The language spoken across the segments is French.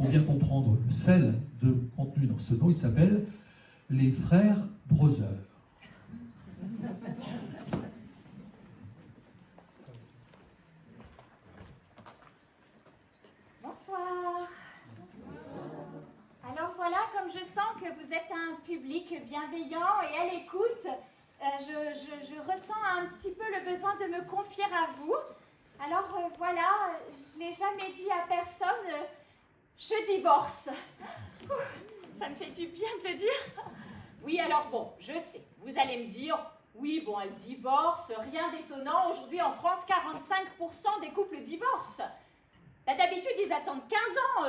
pour bien comprendre le sel de contenu dans ce nom, il s'appelle les frères Brother. Bonsoir. Alors voilà, comme je sens que vous êtes un public bienveillant et à l'écoute, je ressens un petit peu le besoin de me confier à vous. Alors voilà, je ne l'ai jamais dit à personne, je divorce. Ça me fait du bien de le dire. Oui, alors bon, je sais, vous allez me dire, oui, bon, elle divorce, rien d'étonnant. Aujourd'hui en France, 45% des couples divorcent. Bah, d'habitude, ils attendent 15 ans,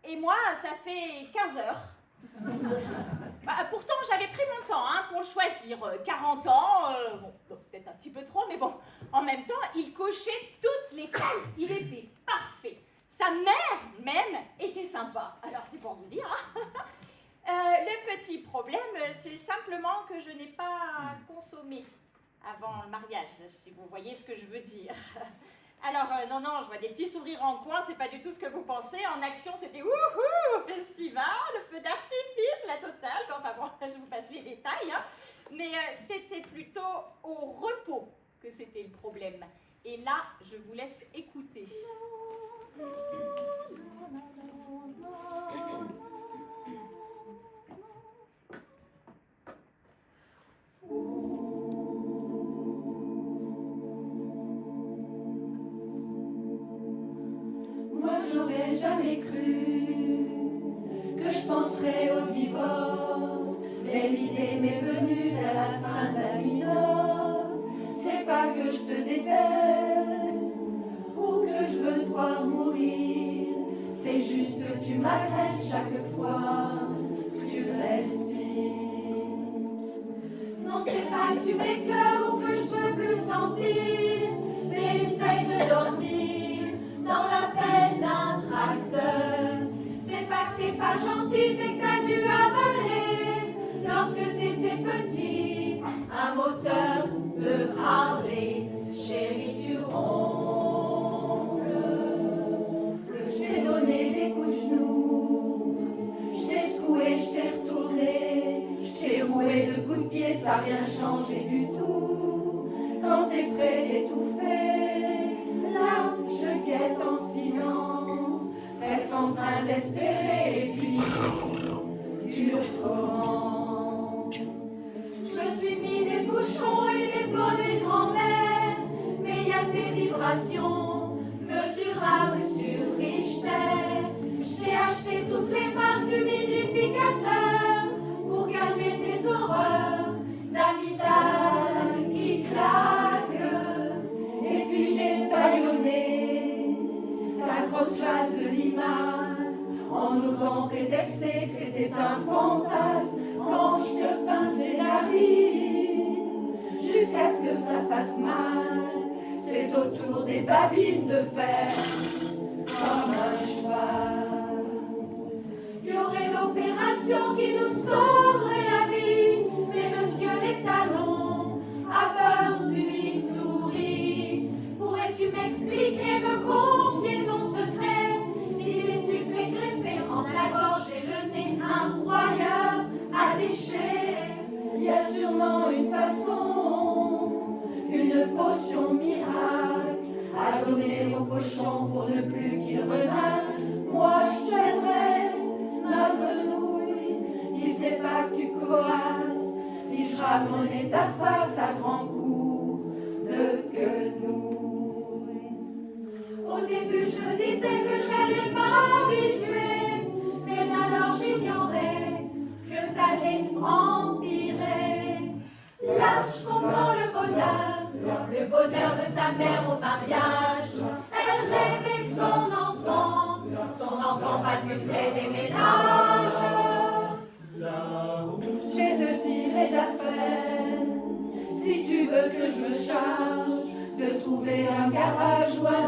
et moi, ça fait 15 heures. Bah, pourtant, j'avais pris mon temps pour le choisir. 40 ans, bon, peut-être un petit peu trop, mais bon, en même temps, il cochait toutes les cases. Il était parfait. Sa mère, même, était sympa. Alors, c'est pour vous dire. Le petit problème, c'est simplement que je n'ai pas consommé avant le mariage, si vous voyez ce que je veux dire. Alors, non, je vois des petits sourires en coin, c'est pas du tout ce que vous pensez. En action, c'était wouhou, festival, feu d'artifice, la totale. Enfin bon, je vous passe les détails. Mais c'était plutôt au repos que c'était le problème. Et là, je vous laisse écouter. Moi j'aurais jamais cru que je penserais au divorce, mais l'idée m'est venue à la fin de la nuit noce. C'est pas que je te déteste ou que je veux te voir mourir, c'est juste que tu m'agresses chaque fois que tu respires. Non, c'est pas que tu m'écoeures ou que je peux plus me sentir, mais essaye de dormir dans la peine d'un tracteur. C'est pas que t'es pas gentil, c'est que t'as dû avaler, lorsque t'étais petit, un moteur de Harley. Chérie, tu ronfles. Je t'ai donné des coups de genoux, je t'ai secoué, je t'ai retourné, je t'ai roué de coups de pied, ça n'a rien changé du tout. Quand t'es prêt d'étouffer, là, je guette en silence, presque en train d'espérer, et puis tu recommences. Je me suis mis des bouchons et des bonnets de grand-mère, mais y a des vibrations mesurables sur Richter. Je t'ai acheté toutes les marques d'humidificateurs pour calmer tes horreurs d'amygdale qui claquent. Et puis j'ai bâillonné ta grosse face de limace en osant prétexter que c'était un fantasme quand je te pinçais la ride jusqu'à ce que ça fasse mal. C'est autour des babines de fer comme un cheval. Il y aurait l'opération qui nous sauverait la vie, mais monsieur les talons a peur du bistouri. Pourrais-tu m'expliquer, me confier ton secret? Dis-tu fais greffer en la gorge et le nez un broyeur à déchets? Il y a sûrement une façon, une potion miracle à donner au cochon pour ne plus qu'il renale. Moi je t'aimerais, ma grenouille, si c'est pas que tu coasses, si je ramenais ta face à grands coups de quenouille. Au début je disais que j'allais m'habituer, mais alors j'ignorais que t'allais empirer. Là je comprends le bonheur de ta mère au mariage. Elle rêvait de son enfant pas de bufflet des ménages. J'ai de tirer d'affaire, si tu veux que je me charge de trouver un garage ou un